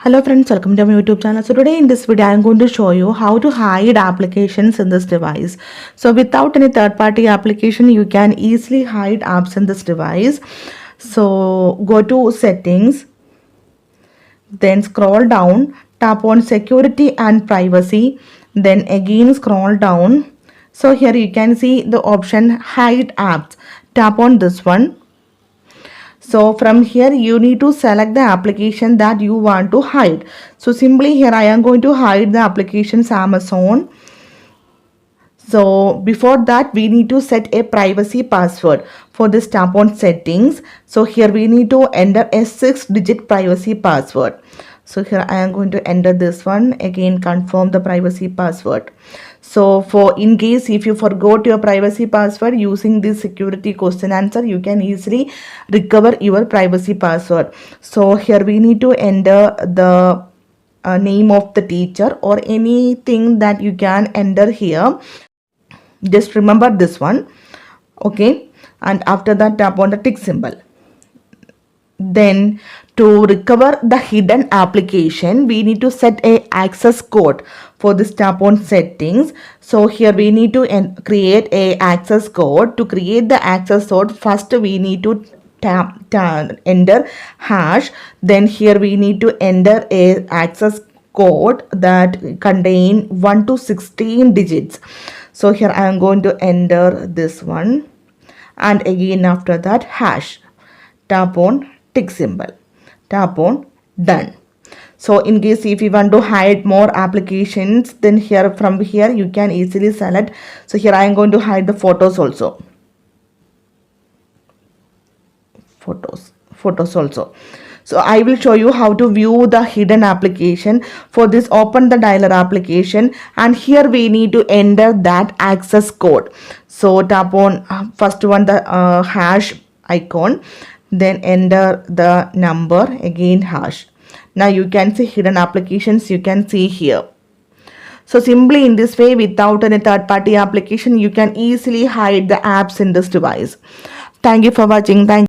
Hello friends, welcome to my YouTube channel. So today in this video I am going to show you how to hide applications in this device. So without any third-party application you can easily hide apps in this device. So go to settings, then scroll down, tap on security and privacy, then again scroll down. So here you can see the option hide apps. Tap on this one. So from here you need to select the application that you want to hide. So simply here I am going to hide the applications Amazon. So before that we need to set a privacy password. For this, tap on settings. So here we need to enter a 6-digit privacy password. So here I am going to enter this one. Again confirm the privacy password. So for in case if you forgot your privacy password, using this security question answer you can easily recover your privacy password. So here we need to enter the name of the teacher or anything that you can enter here. Just remember this one, okay? And after that tap on the tick symbol. Then to recover the hidden application we need to set a access code. For this, tap on settings. So here we need to create a access code. To create the access code, first we need to enter hash. Then here we need to enter a access code that contain 1 to 16 digits. So here I am going to enter this one, and again after that hash. Tap on tick symbol, tap on done. So in case if you want to hide more applications, then here from here you can easily select. So here I am going to hide the photos also, photos also. So I will show you how to view the hidden application. For this, open the dialer application and here we need to enter that access code. So tap on first one, the hash icon, then enter the number, again hash. Now you can see hidden applications, you can see here. So simply in this way, without any third-party application, you can easily hide the apps in this device. Thank you for watching. Thank